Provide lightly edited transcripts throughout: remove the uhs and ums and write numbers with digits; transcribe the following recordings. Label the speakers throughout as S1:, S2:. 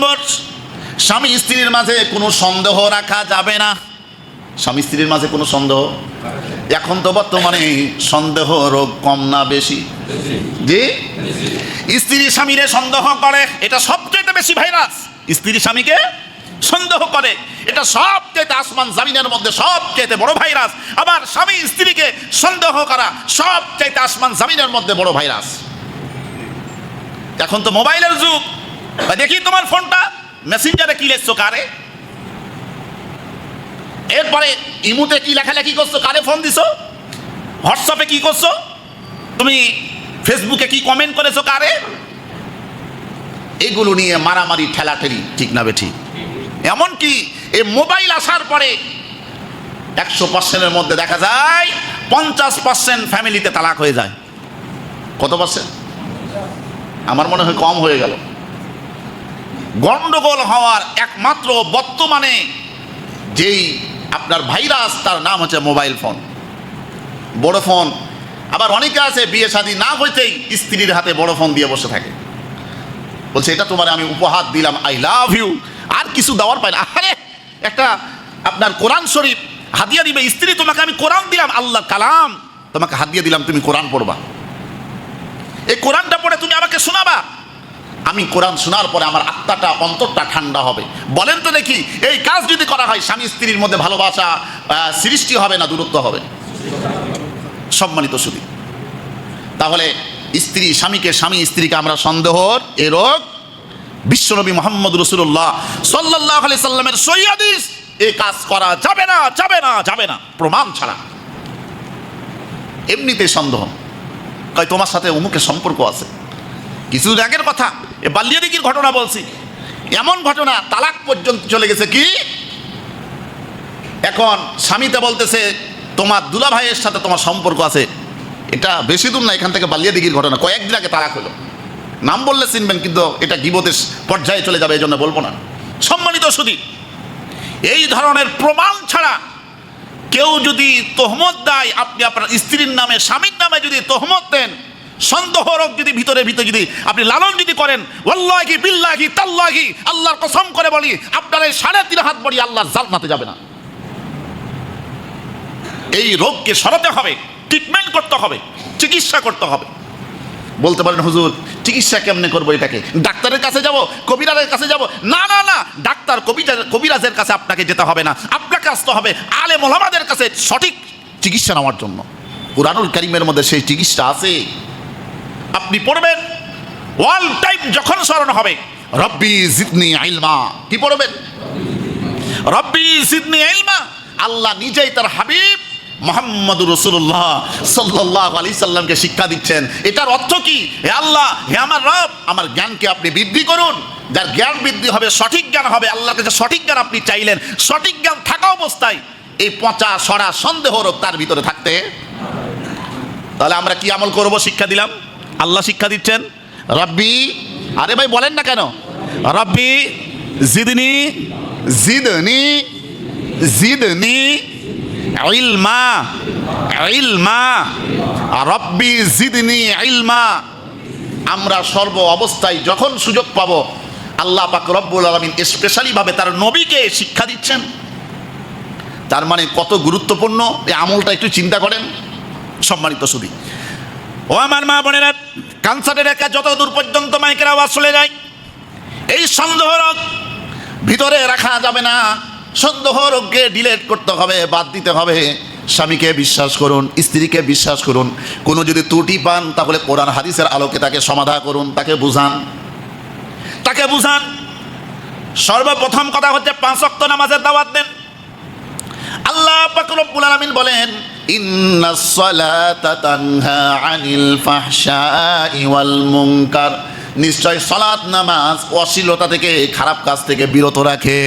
S1: নম্বর, স্বামী স্ত্রীর মাঝে কোনো সন্দেহ রাখা যাবে না। স্বামী স্ত্রীর মাঝে কোনো সন্দেহ, এখন তো বর্তমানে সন্দেহ রোগ কম না বেশি? জি, স্ত্রী স্বামীরে সন্দেহ করে, এটা সবচেয়ে বেশি ভাইরাস। স্ত্রী স্বামীকে সন্দেহ করে, এটা সবচেয়ে আসমান জামিনের মধ্যে সবচেয়ে বড় ভাইরাস। আবার স্বামী স্ত্রীকে সন্দেহ করা সবচেয়ে আসমান জামিনের মধ্যে বড় ভাইরাস। এখন তো মোবাইলের যুগ। দেখি তোমার ফোনটা মেসেঞ্জারে কি লিখছো, কারে? এরপরে ইমুতে কি লেখালেখি করছো, কারে ফোন দিছো? হোয়াটসঅ্যাপে কি করছো তুমি? ফেসবুকে কি কমেন্ট করেছো, কারে? এগুলো নিয়ে মারামারি ঠেলাঠেলি, ঠিক না বেঠি? এমনকি এই মোবাইল আসার পরে 100%-এর মধ্যে দেখা যায় 50% ফ্যামিলিতে তালাক হয়ে যায়। কত পার্সেন্ট? আমার মনে হয় কম হয়ে গেল। গন্ডগোল হওয়ার একমাত্র বর্তমানে যেই আপনার ভাইরাস, তার নাম হচ্ছে মোবাইল ফোন, বড় ফোন। আবার অনেকে আছে বিয়ে শাদী না হইতেই স্ত্রীর হাতে বড় ফোন দিয়ে বসে থাকে, বলছে এটা তোমার আমি উপহার দিলাম, আই লাভ ইউ। আর কিছু দেওয়ার পায় না। আরে একটা আপনার কোরআন শরীফ হাদিয়া দিবে স্ত্রী, তোমাকে আমি কোরআন দিলাম, আল্লাহ কালাম তোমাকে হাদিয়া দিলাম, তুমি কোরআন পড়বা, এই কোরআনটা পড়ে তুমি আমাকে শোনাবা। আমি কোরআন শোনার পরে আমার আত্মাটা, অন্তরটা ঠান্ডা হবে। বলেন তো দেখি, এই কাজ যদি করা হয় স্বামী স্ত্রীর মধ্যে ভালোবাসা সৃষ্টি হবে না দূরত্ব হবে? সম্মানিত শুধু তাহলে স্ত্রী স্বামীকে, স্বামী স্ত্রীকে আমরা সন্দেহর এ রোগ, বিশ্বনবী মুহাম্মদ রাসূলুল্লাহ সাল্লাল্লাহু আলাইহি সাল্লামের সহিহ হাদিস, এই কাজ করা যাবে না, যাবে না, যাবে না, প্রমাণ ছাড়া। এমনিতে সন্দেহ কয় তোমার সাথে অমুকের সম্পর্ক আছে। কিছুদিন আগের কথা, এ বালিয়াদিগির ঘটনা বলছি, এমন ঘটনা তালাক পর্যন্ত চলে গেছে। কি এখন স্বামীতে বলতেছে তোমার দুলা ভাইয়ের সাথে তোমার সম্পর্ক আছে। এটা বেশি দূর না, এখান থেকে বালিয়াদিগির ঘটনা, কয়েকদিন আগে তালাক হলো। নাম বললে চিনবেন, কিন্তু এটা গীবতের পর্যায়ে চলে যাবে, এই জন্য বলবো না। সম্মানিত সুধী, এই ধরনের প্রমাণ ছাড়া কেউ যদি তহমত দেয়, আপনি আপনার স্ত্রীর নামে, স্বামীর নামে যদি তহমত দেন, সন্দেহ রোগ যদি ভিতরে যদি আপনি লালন যদি করেন, ওয়াল্লাহি বিল্লাহি তাল্লাহি, আল্লাহর কসম করে বলি, আপনার এই 3.5 হাত বড়ি আল্লাহর জান্নাতে যাবে না। এই রোগকে সরাতে হবে, ট্রিটমেন্ট করতে হবে, চিকিৎসা করতে হবে। বলতে পারেন হুজুর চিকিৎসা কেমনে করবো? এটাকে ডাক্তারের কাছে যাব, কবিরাজের কাছে যাব? না না না, ডাক্তার কবিরাজের কাছে আপনাকে যেতে হবে না, আপনাকে আসতে হবে আলেম ওলামাদের কাছে সঠিক চিকিৎসা নেওয়ার জন্য। কুরআনুল কারীমের মধ্যে সেই চিকিৎসা আছে, আপনি পড়বেন। অল টাইম যখন স্মরণ হবে রব্বি জিদনি ইলমা, কি পড়বেন? রব্বি জিদনি ইলমা। আল্লাহ নিজেই তার হাবিব মুহাম্মদুর রাসূলুল্লাহ সাল্লাল্লাহু আলাইহি সাল্লামকে শিক্ষা দিচ্ছেন। এটার অর্থ কি? হে আল্লাহ, হে আমার রব, আমার জ্ঞানকে আপনি বৃদ্ধি করুন। যার জ্ঞান বৃদ্ধি হবে, সঠিক জ্ঞান হবে, আল্লাহর কাছে সঠিক জ্ঞান আপনি চাইলেন, সঠিক জ্ঞান থাকা অবস্থায় এই পচা সরা সন্দেহ রোগ তার ভিতরে থাকতে, তাহলে আমরা কি আমল করব? শিক্ষা দিলাম, আল্লাহ শিক্ষা দিচ্ছেন রব্বি, আরে ভাই বলেন না কেন? রব্বি জিদনি জিদনি জিদনি ইলমা ইলমা, রব্বি জিদনি ইলমা। আমরা সর্ব অবস্থায় যখন সুযোগ পাব, আল্লাহ পাক রব্বুল আলামিন স্পেশালি ভাবে তার নবীকে শিক্ষা দিচ্ছেন। তার মানে কত গুরুত্বপূর্ণ এই আমলটা, একটু চিন্তা করেন। সম্মানিত সুধী, ও আমার মা বোনেরা, ক্যান্সারের একা যত দূর পর্যন্ত মাইকের আওয়াজ চলে যায়, এই সন্দেহ রোগ ভিতরে রাখা যাবে না। সন্দেহ রোগকে ডিলেট করতে হবে, বাদ দিতে হবে। স্বামীকে বিশ্বাস করুন, স্ত্রীকে বিশ্বাস করুন। কোনো যদি ত্রুটি পান, তাহলে কোরআন হাদিসের আলোকে তাকে সমাধান করুন, তাকে বুঝান, তাকে বুঝান। সর্বপ্রথম কথা হচ্ছে 5 ওয়াক্ত নামাজের দাওয়াত দেন। আল্লাহ পাক রব্বুল আলামিন বলেন, ইন্নাস সালাতা তানহা আনিল ফাহশাই ওয়াল মুনকার, নিশ্চয় সালাত নামাজ অশ্লীলতা থেকে, খারাপ কাজ থেকে বিরত রাখে।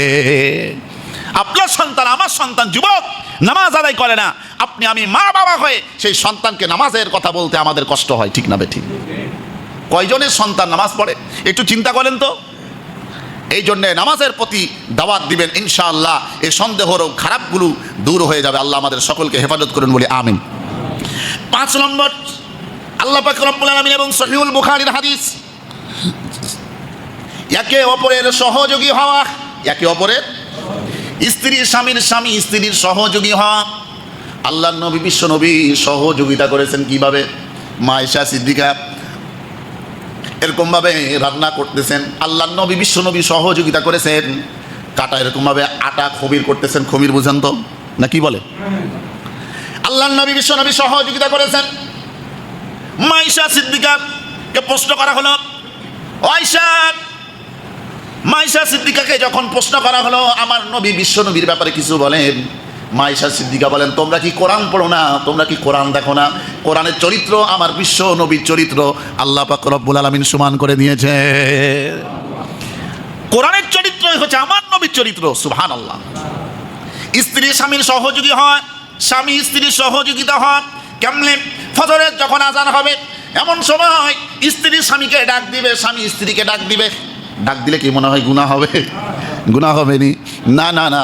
S1: আপনার সন্তান, আমার সন্তান যুবক নামাজ আদায় করে না, আপনি আমি মা বাবা হয়ে সেই সন্তানকে নামাজের কথা বলতে আমাদের কষ্ট হয়, ঠিক না বেঠিক? কয়জনের সন্তান নামাজ পড়ে একটু চিন্তা করেন তো। এই জন্যে নামাজের প্রতি দাওয়াত দিবেন, ইনশাআল্লাহ এই সন্দেহ রোগ খারাপগুলো দূর হয়ে যাবে। আল্লাহ আমাদের সকলকে হেফাজত করুন বলি আমিন। 5 নম্বর, আল্লাহ পাক রব্বুল আলামিন এবং সহিহুল বুখারীর হাদিস, একে অপরের সহযোগী হওয়া, একে অপরের স্ত্রী স্বামীর স্বামী স্ত্রীর সহযোগী হওয়া। আল্লাহ নবী বিশ্ব নবী সহযোগিতা করেছেন কিভাবে? মা আয়েশা সিদ্দিকা এরকমভাবে রান্না করতেছেন, আল্লাহ নবী বিশ্ব নবী সহযোগিতা করেছেন। কাটা এরকমভাবে আটা খমির করতেছেন, খমির বুঝেন তো না কি বলে? আল্লাহ নবী বিশ্ব নবী সহযোগিতা করেছেন। মা আয়েশা সিদ্দিকাকে প্রশ্ন করা হলো, আয়েশা, মা আয়েশা সিদ্দিকাকে যখন প্রশ্ন করা হলো আমার নবী বিশ্ব নবীর ব্যাপারে কিছু বলেন, মা আয়েশা সিদ্দিকা বলেন, তোমরা কি কোরআন পড়ো না? তোমরা কি কোরআন দেখো না? কোরআনের চরিত্র আমার বিশ্ব নবীর চরিত্র আল্লাহ পাক রব্বুল আলামিন সমান করে দিয়েছে। কোরআনের চরিত্রই হচ্ছে আমার নবীর চরিত্র। সুবহানাল্লাহ। স্ত্রী স্বামীর সহযোগী হয়, স্বামী স্ত্রীর সহযোগিতা হয় কেমনে? ফজরের যখন আজান হবে এমন সময় স্ত্রী স্বামীকে ডাক দিবে, স্বামী স্ত্রীকে ডাক দিবে। ডাক দিলে কি মনে হয় গুনাহ হবে? গুনাহ হবে নি? না না না,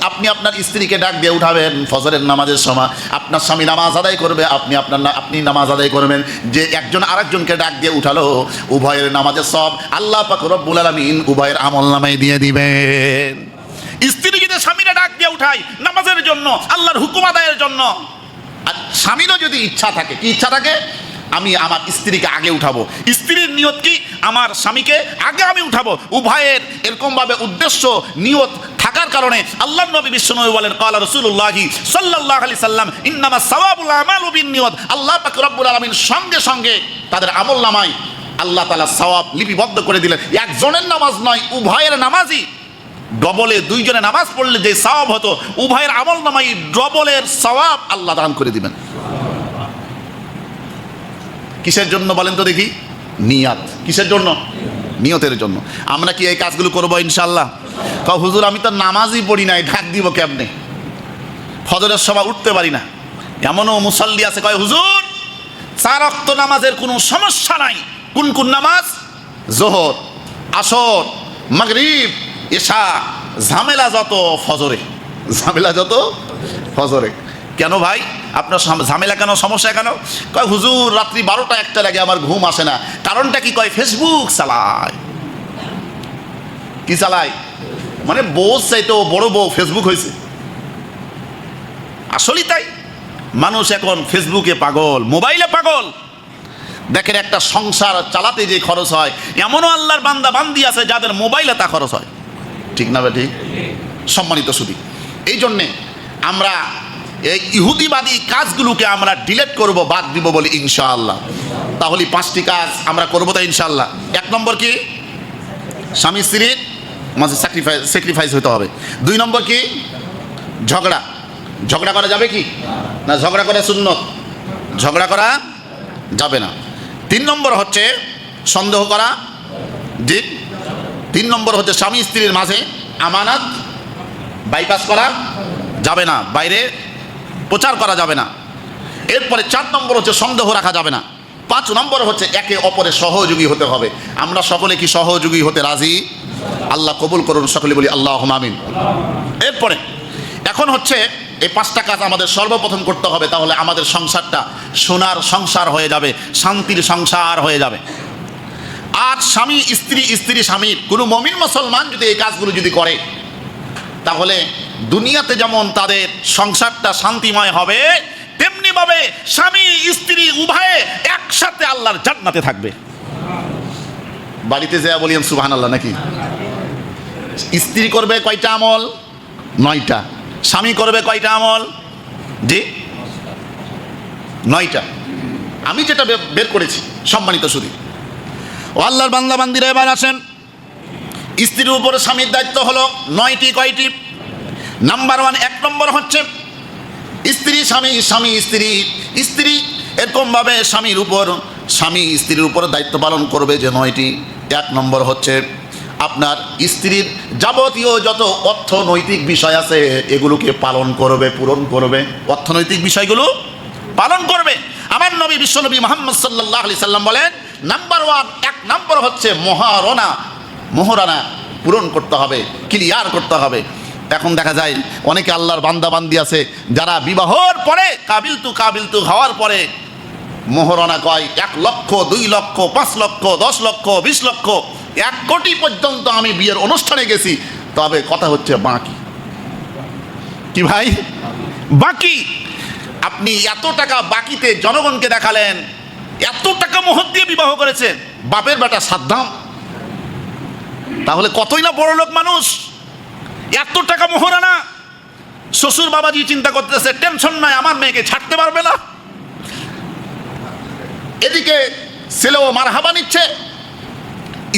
S1: আপনি আপনার স্ত্রীকে ডাক দিয়ে উঠাবেন ফজরের নামাজের সময়। আপনার স্বামী নামাজ আদায় করবে, আপনি নামাজ আদায় করবেন। যে একজন আরেকজনকে ডাক দিয়ে উঠালো, উভয়ের নামাজের সব আল্লাহ পাক রব্বুল আলামিন উভয়ের আমলনামায় দিয়ে দিবেন। স্ত্রী যদি স্বামীরা ডাক দিয়ে উঠায় নামাজের জন্য, আল্লাহর হুকুম আদায়ের জন্য, আর স্বামীরও যদি ইচ্ছা থাকে, কি ইচ্ছা থাকে? আমি আমার স্ত্রীকে আগে উঠাবো, স্ত্রীর নিয়ত কি? আমার স্বামীকে আগে আমি উঠাবো। উভয়ের এরকমভাবে উদ্দেশ্য নিয়ত থাকার কারণে আল্লাহ নবী বিশ্বনবী বলেন, ক্বালা রাসূলুল্লাহি সাল্লাল্লাহু আলাইহি সাল্লাম, ইন্নামা সাওয়াবুল আমালু বিন্নিয়াত। আল্লাহ পাক রব্বুল আলামিন সঙ্গে সঙ্গে তাদের আমলনামায় আল্লাহ তাআলা সওয়াব লিপিবদ্ধ করে দিলেন। একজনের নামাজ নয়, উভয়ের নামাজই ডবলে, দুইজনে নামাজ পড়লে যে সওয়াব হতো উভয়ের আমলনামায় ডবলের সওয়াব আল্লাহ দান করে দিবেন। কিসের জন্য বলেন তো দেখি? নিয়াত। কিসের জন্য? নিয়তের জন্য। আমরা কি এই কাজগুলো করবো ইনশাল্লাহ? হুজুর আমি তো নামাজই পড়ি নাই, ডাক দিব কেমনে? ফজরের সময় উঠতে পারি না। এমনও মুসল্লি আছে কয়, হুজুর 4 ওয়াক্ত নামাজের কোনো সমস্যা নাই। কোন কোন নামাজ? যোহর, আসর, মাগরিব, এশা। ঝামেলা যত ফজরে, ঝামেলা যত ফজরে। কেন ভাই আপনার ঝামেলা কেন, সমস্যা কেন? কয় হুজুর রাত্রি 12টা 1টা লাগে আমার ঘুম আসে না। কারণটা কি? কয় ফেসবুক চালায়। কি চালায়? মানে বউ চাইতো বড় বউ ফেসবুক হয়েছে। আসলেই তাই, মানুষ এখন ফেসবুকে পাগল, মোবাইলে পাগল। দেখেন একটা সংসার চালাতে যে খরচ হয়, এমনও আল্লাহর বান্দা বান্দি আছে যাদের মোবাইলে তা খরচ হয়। ঠিক না ভাই? ঠিক। সম্মানিত সুধী, এই জন্যে আমরা এই ইহুদিবাদী কাজগুলোকে আমরা ডিলেট করব, বাদ দিব বলি ইনশাআল্লাহ। তাহলে 5টি কাজ আমরা করবো তো ইনশাআল্লাহ। 1 নম্বর কি? স্বামী স্ত্রীর মাঝে স্যাক্রিফাইস হতে হবে। 2 নম্বর কি? ঝগড়া। ঝগড়া করা যাবে কি না? ঝগড়া করা সুন্নত, ঝগড়া করা যাবে না। 3 নম্বর হচ্ছে সন্দেহ করা। জি। 3 নম্বর হচ্ছে স্বামী স্ত্রীর মাঝে আমানত বাইপাস করা যাবে না, বাইরে প্রচার করা যাবে না। এরপরে 4 নম্বর হচ্ছে সন্দেহ রাখা যাবে না। 5 নম্বর হচ্ছে একে অপরের সহযোগী হতে হবে। আমরা সকলে কি সহযোগী হতে রাজি? আল্লাহ কবুল করুন, সকলে বলি আল্লাহুম্মা আমিন। এরপরে এখন হচ্ছে এই 5টা কাজ আমাদের সর্বপ্রথম করতে হবে, তাহলে আমাদের সংসারটা সোনার সংসার হয়ে যাবে, শান্তির সংসার হয়ে যাবে। আর স্বামী স্ত্রী, স্ত্রী স্বামীর, কোনো মুমিন মুসলমান যদি এই কাজগুলো যদি করে, তাহলে দুনিয়াতে যেমন তাদের সংসারটা শান্তিময় হবে, তেমনি ভাবে স্বামী স্ত্রী উভয়ে একসাথে আল্লাহর জান্নাতে থাকবে। বাড়িতে যা বলিয়েন সুবহানাল্লাহ নাকি? স্ত্রী করবে কয়টা আমল? 9টা। স্বামী করবে কয়টা আমল? জি 9টা। আমি যেটা বের করেছি সম্মানিত সুধী ও আল্লাহর বান্দা বান্দিরা, এবার আসেন স্ত্রীর উপরে স্বামীর দায়িত্ব হলো 9টি। কয়টি? নাম্বার 1, 1 নম্বর হচ্ছে স্ত্রী স্বামী, স্বামী স্ত্রী। স্ত্রী এরকমভাবে স্বামী স্ত্রীর উপর দায়িত্ব পালন করবে যে 9টি। 1 নম্বর হচ্ছে আপনার স্ত্রীর যাবতীয় যত অর্থনৈতিক বিষয় আছে এগুলোকে পালন করবে, পূরণ করবে। অর্থনৈতিক বিষয়গুলো পালন করবে। আমার নবী বিশ্বনবী মুহাম্মদ সাল্লাল্লাহু আলাইহি সাল্লাম বলেন, নাম্বার 1 নম্বর হচ্ছে মোহরানা পূরণ করতে হবে, ক্লিয়ার করতে হবে। এখন দেখা যায় অনেকে আল্লাহর বান্দা বান্দি আছে যারা বিবাহর পরে কাবিলতু হওয়ার পরে মোহরানা কয় 1 লক্ষ, 2 লক্ষ, 5 লক্ষ, 10 লক্ষ, 20 লক্ষ 1 কোটি পর্যন্ত আমি বিয়ের অনুষ্ঠানে গেছি, তবে কথা হচ্ছে বাকি। কি ভাই? বাকি। আপনি এত টাকা বাকিতে জনগণকে দেখালেন, এত টাকা মোহর দিয়ে বিবাহ করেছেন, বাপের বেটা সাদ্দাম, তাহলে কতই না বড় লোক মানুষ। এত টাকা মোহরানা, শ্বশুর বাবাজি চিন্তা করতেছে টেনশন নাই, আমার মেয়েকে ছাড়তে পারবে না। এদিকে ছেলেও মারহাবা নিচ্ছে।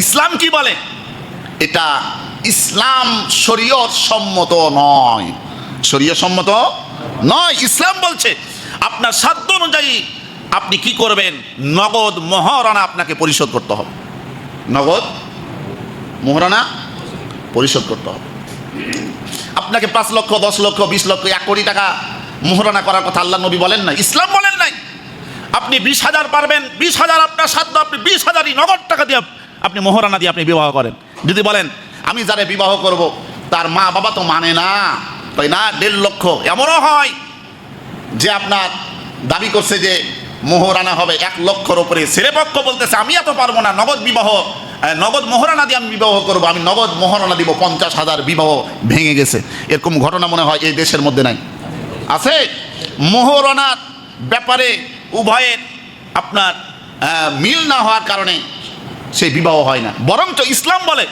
S1: ইসলাম কি বলে? এটা ইসলাম শরীয়ত সম্মত নয়, শরীয়ত সম্মত নয়। ইসলাম বলছে আপনার সাধ্য অনুযায়ী আপনি কি করবেন, নগদ মোহরানা আপনাকে পরিশোধ করতে হবে, নগদ মোহরানা পরিশোধ করতে হবে। আপনাকে 5 লক্ষ 10 লক্ষ 20 লক্ষ 1 কোটি টাকা মোহরানা করার কথা আল্লাহ নবী বলেন নাই, ইসলাম বলেন নাই। আপনি 20,000 পারবেন, 20,000 আপনার সাধ্য, আপনি 20,000ই নগদ টাকা দিয়ে আপনি মোহরানা দিয়ে আপনি বিবাহ করেন। যদি বলেন আমি যারে বিবাহ করব তার মা বাবা তো মানে না, তাই না, 1.5 লক্ষ। এমনও হয় যে আপনার দাবি করছে যে মোহরানা হবে 1 লক্ষর উপরে, ছেলেপক্ষ বলতেছে আমি এত পারবো না, নগদ বিবাহ, নগদ মোহরানা দিয়ে আমি বিবাহ করবো, আমি নগদ মোহরানা দিব 50,000, বিবাহ ভেঙে গেছে। এরকম ঘটনা মনে হয় এই দেশের মধ্যে নাই, আছে? মোহরানার ব্যাপারে উভয়ের আপনার মিল না হওয়ার কারণে সেই বিবাহ হয় না। বরঞ্চ ইসলাম বলে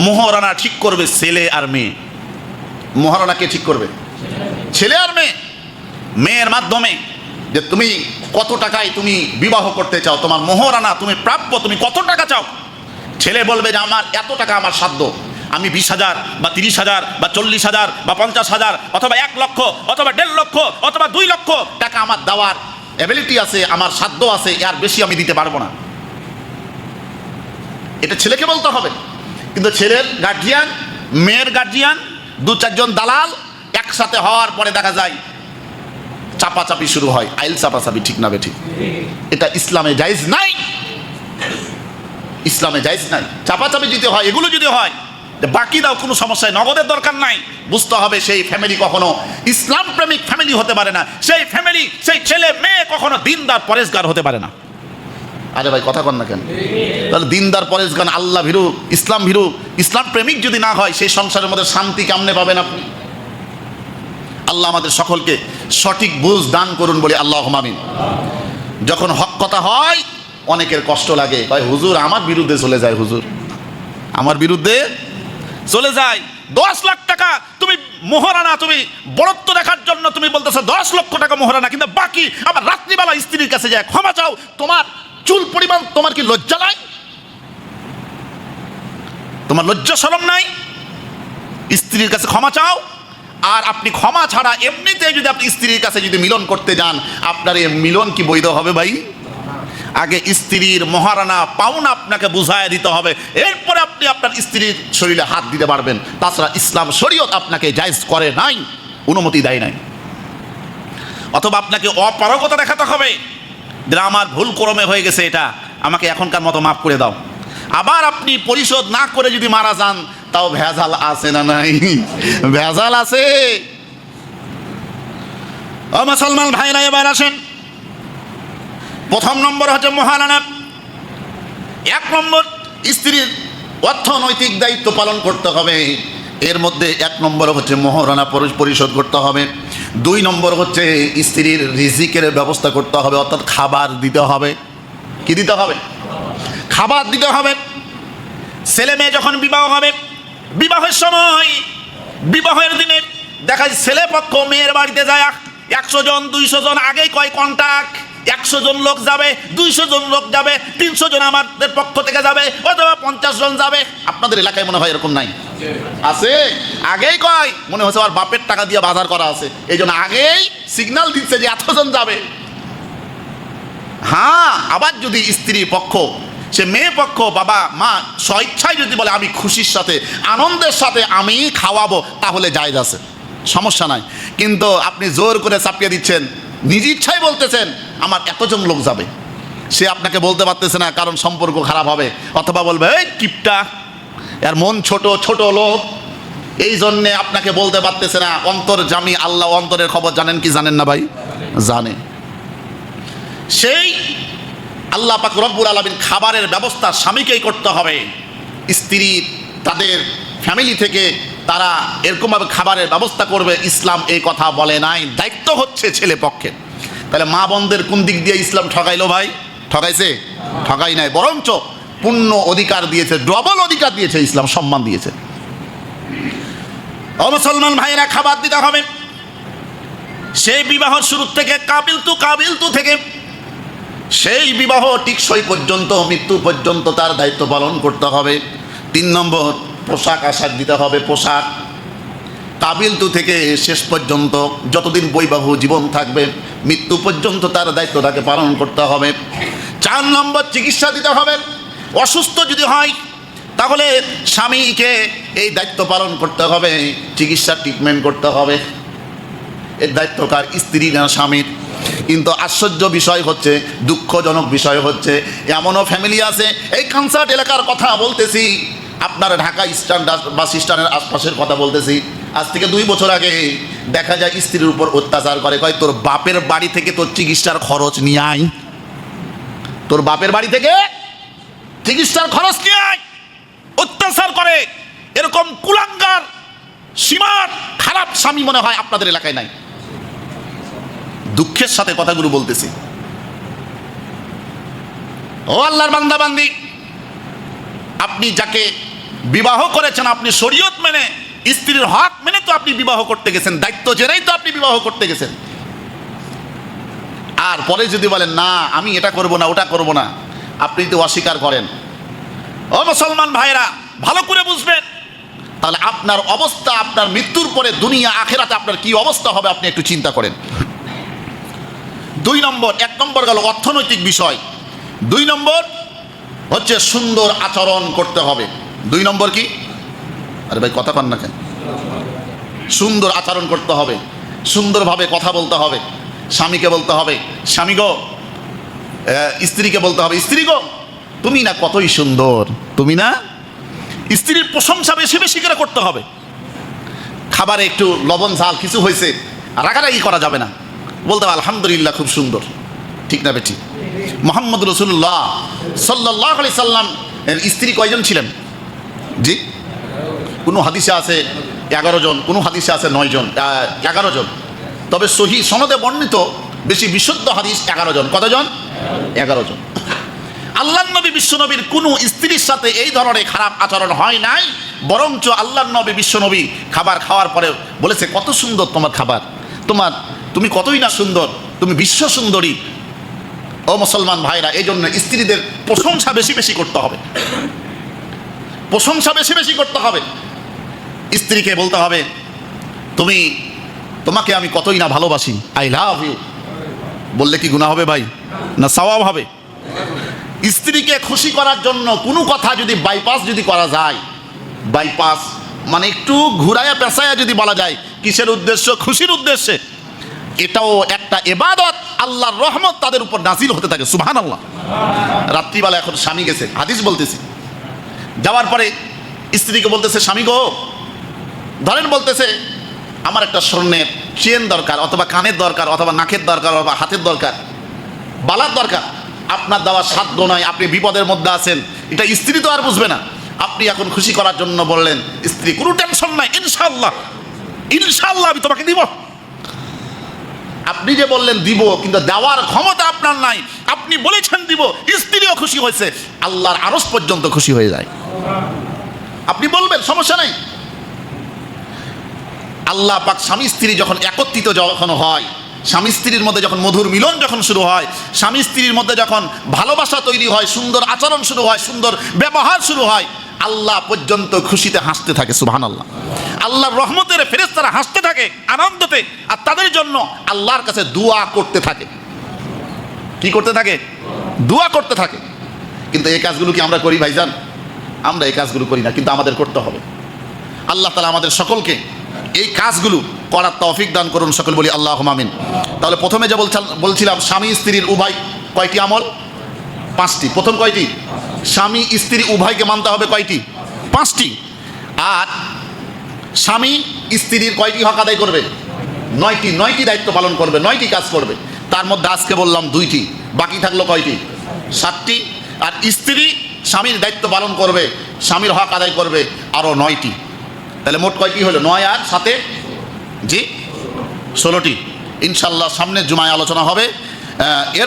S1: মোহরানা ঠিক করবে ছেলে আর মেয়ে। মোহরানা কে ঠিক করবে? ছেলে আর মেয়ে। মেয়ের মাধ্যমে যে তুমি কত টাকায় তুমি বিবাহ করতে চাও, তোমার মোহরানা তুমি প্রাপ্য, তুমি কত টাকা চাও। ছেলে বলবে যে আমার এত টাকা আমার সাধ্য, আমি 20,000 বা 30,000 বা 40,000 বা 50,000 অথবা 1 লক্ষ অথবা 1.5 লক্ষ অথবা 2 লক্ষ টাকা আমার দেওয়ার অ্যাবিলিটি আছে, আমার সাধ্য আছে, এর বেশি আমি দিতে পারবো না। এটা ছেলেকে বলতে হবে। কিন্তু ছেলের গার্জিয়ান, মেয়ের গার্জিয়ান, 2-4 জন দালাল একসাথে হওয়ার পরে দেখা যায় চাপাচাপি শুরু হয়। আইল চাপাচাপি, ঠিক না বেঠিক? এটা ইসলামে জায়েজ নাই, ইসলামে জায়েজ নাই। চাপাচাপি যদি হয়, এগুলো যদি হয়, বাকি দাও, কোনো সমস্যা নাই, নগদের দরকার নাই। বুঝতে হবে সেই ফ্যামিলি কখনো ইসলাম প্রেমিক ফ্যামিলি হতে পারে না, সেই ফ্যামিলি, সেই ছেলে মেয়ে কখনো দিনদার পরেশগার হতে পারে না। আরে ভাই কথা কন না কেন? তাহলে দিনদার পরেশগান, আল্লাহ ভীরু, ইসলাম ভীরু, ইসলাম প্রেমিক যদি না হয়, সেই সংসারের মধ্যে শান্তি কেমনে পাবেন আপনি? আল্লাহ আমাদের সকলকে সঠিক বুঝ দান করুন বলে আল্লাহুম্মা আমিন। যখন হক কথা হয় অনেকের কষ্ট লাগে, ভাই হুজুর আমার বিরুদ্ধে চলে যায়, হুজুর আমার বিরুদ্ধে চলে যায়। 10 লাখ টাকা তুমি মোহরানা, তুমি বড়ত্ব দেখার জন্য তুমি বলতেছো 10 লক্ষ টাকা মোহরানা, কিন্তু বাকি আবার রাত্রিবেলা স্ত্রীর কাছে যায় ক্ষমা চাও। তোমার চুল পরিমাণ, তোমার কি লজ্জা নাই? তোমার লজ্জা শরম নাই? স্ত্রীর কাছে ক্ষমা চাও। আর আপনি ক্ষমা ছাড়া এমনিতে যদি আপনি স্ত্রীর কাছে যদি মিলন করতে যান, আপনার এই মিলন কি বৈধ হবে ভাই? আগে স্ত্রীর মহারানা পাওনা আপনাকে বুঝায় দিতে হবে, এরপরে আপনি আপনার স্ত্রীর শরীরে হাত দিতে পারবেন। তাছাড়া ইসলাম শরীয়ত আপনাকে জায়েজ করে নাই, অনুমতি দেয় নাই। অথবা আপনাকে অপারগতা দেখাতে হবে যে আমার ভুল ক্রমে হয়ে গেছে, এটা আমাকে এখনকার মতো মাফ করে দাও। আবার আপনি পরিশোধ না করে যদি মারা যান, তাও ভেজাল আছে না নাই? ভেজাল আছে। ও মুসলমান ভাইরা, এবার আসেন, প্রথম নম্বর হচ্ছে মোহরানা। 1 নম্বর, স্ত্রীর অর্থনৈতিক দায়িত্ব পালন করতে হবে। এর মধ্যে 1 নম্বর হচ্ছে মোহরানা পরিশোধ করতে হবে। 2 নম্বর হচ্ছে স্ত্রীর রিজিকের ব্যবস্থা করতে হবে, অর্থাৎ খাবার দিতে হবে। কি দিতে হবে? খাবার দিতে হবে। ছেলে মেয়ে যখন বিবাহ হবে, বিবাহের সময়, বিবাহের দিনে দেখা যায় ছেলে পক্ষ মেয়ের বাড়িতে যায় 100 জন 200 জন, আগেই কয় কন্টাক্ট, 100 জন লোক যাবে, 200 জন লোক যাবে, 300 জন আমাদের পক্ষ থেকে যাবে, অথবা 50 জন যাবে। আপনাদের এলাকায় মনে হয় এরকম নাই? আছে। আগেই কয়, মনে হচ্ছে আর বাপের টাকা দিয়ে বাজার করা আছে, এই জন্য আগেই সিগন্যাল দিচ্ছে যে এতজন যাবে। হ্যাঁ, আবার যদি স্ত্রী পক্ষ, সে মেয়ে পক্ষ, বাবা মা স্বেচ্ছায় যদি বলে আমি খুশির সাথে আনন্দের সাথে আমি খাওয়াবো, তাহলে জায়েজ আছে, সমস্যা নাই। কিন্তু আপনি জোর করে চাপিয়ে দিচ্ছেন, নিজ ইচ্ছায় বলতেছেন আমার এতজন লোক যাবে, সে আপনাকে বলতে পারতেছে না, কারণ সম্পর্ক খারাপ হবে। অথবা বলবে এই কিপটা, এর মন ছোট, ছোট লোক, এই জন্যে আপনাকে বলতে পারতেছে না। অন্তর্যামী আল্লাহ অন্তরের খবর জানেন কি জানেন না ভাই? জানে। সেই আল্লাহ পাক রব্বুল আলামিন খাবারের ব্যবস্থা স্বামীকেই করতে হবে। স্ত্রী তাদের ফ্যামিলি থেকে তারা এরকমভাবে খাবারের ব্যবস্থা করবে, ইসলাম এই কথা বলে নাই। দায়িত্ব হচ্ছে ছেলে পক্ষে। তাহলে মা বোনদের কোন দিক দিয়ে ইসলাম ঠকাইলো ভাই? ঠকাইছে? ঠকাই নাই, বরঞ্চ পূর্ণ অধিকার দিয়েছে, ডবল অধিকার দিয়েছে, ইসলাম সম্মান দিয়েছে। ও মুসলমান ভাইয়েরা, খাবার দিতে হবে। সেই বিবাহ শুরু থেকে কাবিল তু থেকে সেই বিবাহ টিকসই পর্যন্ত, মৃত্যু পর্যন্ত তার দায়িত্ব পালন করতে হবে। 3 নম্বর, পোশাক আশাক দিতে হবে। পোশাক কাবিল তু থেকে শেষ পর্যন্ত, যতদিন বৈবাহ জীবন থাকবে, মৃত্যু পর্যন্ত তার দায়িত্ব তাকে পালন করতে হবে। 4 নম্বর, চিকিৎসা দিতে হবে। অসুস্থ যদি হয় তাহলে স্বামীকে এই দায়িত্ব পালন করতে হবে, চিকিৎসা ট্রিটমেন্ট করতে হবে। এর দায়িত্ব কার? স্ত্রী না স্বামীর? কিন্তু আশ্চর্য বিষয় হচ্ছে, দুঃখজনক বিষয় হচ্ছে, এমনও ফ্যামিলি আছে, এই কনসার্ট এলাকার কথা বলতেছি, আপনার ঢাকা বাস স্ট্যান্ডের আশপাশের কথা বলতেছি, আজ থেকে 2 বছর আগে দেখা যায় স্ত্রীর উপর অত্যাচার করে। কয়, তোর বাপের বাড়ি থেকে তোর চিকিৎসার খরচ নিয়ে আয়, তোর বাপের বাড়ি থেকে চিকিৎসার খরচ নিয়ে আয়। অত্যাচার করে। এরকম কুলাঙ্গার, সীমার খারাপ স্বামী মনে হয় আপনাদের এলাকায় নাই। দুঃখের সাথে কথাগুলো বলতেছি। ও আল্লাহর বান্দা বান্দি, আপনি যাকে বিবাহ করেছেন, আপনি শরীয়ত মেনে, স্ত্রীর হক মেনে তো আপনি বিবাহ করতে গেছেন, দায়িত্ব জেনেই তো আপনি বিবাহ করতে গেছেন। আর পরে যদি বলেন না আমি এটা করব না, ওটা করব না, আপনি তো অস্বীকার করেন। ও মুসলমান ভাইরা, ভালো করে বুঝবেন, তাহলে আপনার অবস্থা, আপনার মৃত্যুর পরে দুনিয়া আখেরাতে আপনার কি অবস্থা হবে আপনি একটু চিন্তা করেন। 2 নম্বর, 1 নম্বর গেল অর্থনৈতিক বিষয়। 2 নম্বর হচ্ছে সুন্দর আচরণ করতে হবে। 2 নম্বর কি? আরে ভাই কথা পান না কেন? সুন্দর আচরণ করতে হবে, সুন্দরভাবে কথা বলতে হবে। স্বামীকে বলতে হবে, স্বামী গো, স্ত্রীকে বলতে হবে, স্ত্রী গো তুমি না কতই সুন্দর, তুমি না। স্ত্রীর প্রশংসা বেশি বেশি করে করতে হবে। খাবারে একটু লবণ ঝাল কিছু হয়েছে, রাগারাগি করা যাবে না, বলতে হবে আলহামদুলিল্লাহ খুব সুন্দর। ঠিক না বেটি? মুহাম্মদ রাসূলুল্লাহ সাল্লাল্লাহু আলাইহি সাল্লাম এর স্ত্রী কয়জন ছিলেন? জি, কোনো হাদিসে আছে 11 জন, কোনো হাদিসে আছে 9 জন, 11 জন। তবে সহিহ সনদে বর্ণিত বেশি বিশুদ্ধ হাদিস 11 জন। কতজন? 11 জন। আল্লাহর নবী বিশ্বনবীর কোনো স্ত্রীর সাথে এই ধরনের খারাপ আচরণ হয় নাই, বরঞ্চ আল্লাহর নবী বিশ্বনবী খাবার খাওয়ার পরে বলেছে কত সুন্দর তোমার খাবার, তুমি কতই না সুন্দর, তুমি বিশ্ব সুন্দরী। ও মুসলমান ভাইরা, এই জন্য স্ত্রীদের প্রশংসা বেশি বেশি করতে হবে, প্রশংসা বেশি বেশি করতে হবে। স্ত্রীকে বলতে হবে তোমাকে আমি কতই না ভালোবাসি, আই লাভ ইউ। বললে কি গুনাহ হবে ভাই? না সওয়াব হবে। স্ত্রীকে খুশি করার জন্য কোনো কথা যদি বাইপাস যদি করা যায়, বাইপাস মানে একটু ঘুরায়া পেঁচায়া যদি বলা যায়, কিসের উদ্দেশ্য? খুশির উদ্দেশ্যে, এটাও একটা ইবাদত। আল্লাহর রহমত তাদের উপর নাজিল হতে থাকে। সুবহানাল্লাহ। রাত্রিবেলা এখন স্বামী গেছে, হাদিস বলতেছি, যাওয়ার পরে স্ত্রীকে বলতেছে স্বামী গো, ধরেন বলতেছে আমার একটা স্বর্ণের চেন দরকার, অথবা কানের দরকার, অথবা নাকের দরকার, অথবা হাতের দরকার, বালার দরকার। আপনার দেওয়া সাধ্য নয়, আপনি বিপদের মধ্যে আছেন, এটা স্ত্রী তো আর বুঝবে না। আপনি এখন খুশি করার জন্য বললেন, স্ত্রী কোনো টেনশন নাই, ইনশাআল্লাহ ইনশাআল্লাহ আমি তোমাকে দিব। আপনি যে বললেন দিব, কিন্তু দেওয়ার ক্ষমতা আপনার নাই। আপনি বলেছেন দিব, স্ত্রীও খুশি হয়েছে, আল্লাহর আরশ পর্যন্ত খুশি হয়ে যায়। আপনি বলবেন, সমস্যা নাই। আল্লাহ পাক স্বামী স্ত্রী যখন একত্রিত যখন হয়, স্বামী স্ত্রীর মধ্যে যখন মধুর মিলন যখন শুরু হয়, স্বামী স্ত্রীর মধ্যে যখন ভালোবাসা তৈরি হয়, সুন্দর আচরণ শুরু হয়, সুন্দর ব্যবহার শুরু হয়, আল্লাহ পর্যন্ত খুশিতে হাসতে থাকে। সুবহানাল্লাহ। আল্লাহর রহমতের ফেরেশতারা হাসতে থাকে আনন্দতে, আর তাদের জন্য আল্লাহর কাছে দোয়া করতে থাকে। কি করতে থাকে? দোয়া করতে থাকে। কিন্তু এই কাজগুলো কি আমরা করি ভাইজান? আমরা এই কাজগুলো করি না, কিন্তু আমাদের করতে হবে। আল্লাহ তাআলা আমাদের সকলকে এই কাজগুলো করার তৌফিক দান করুন, সকল বলি আল্লাহুম্মা আমিন। তাহলে প্রথমে যে বলছিলাম, স্বামী স্ত্রীর উভয় কয়টি আমল? 5টি। প্রথম কয়টি? স্বামী স্ত্রী উভয়কে মানতে হবে কয়টি? 5টি। আর স্বামী স্ত্রীর কয়টি হক আদায় করবে? 9টি। 9টি দায়িত্ব পালন করবে, 9টি কাজ করবে। তার মধ্যে আজকে বললাম 2টি, বাকি থাকলো কয়টি? 7টি। আর স্ত্রী স্বামীর দায়িত্ব পালন করবে, স্বামীর হক আদায় করবে আরও 9টি। তাহলে মোট কয়টি হলো? 9 আর 7 জি 16টি। ইনশাল্লাহ সামনের জুমায় আলোচনা হবে।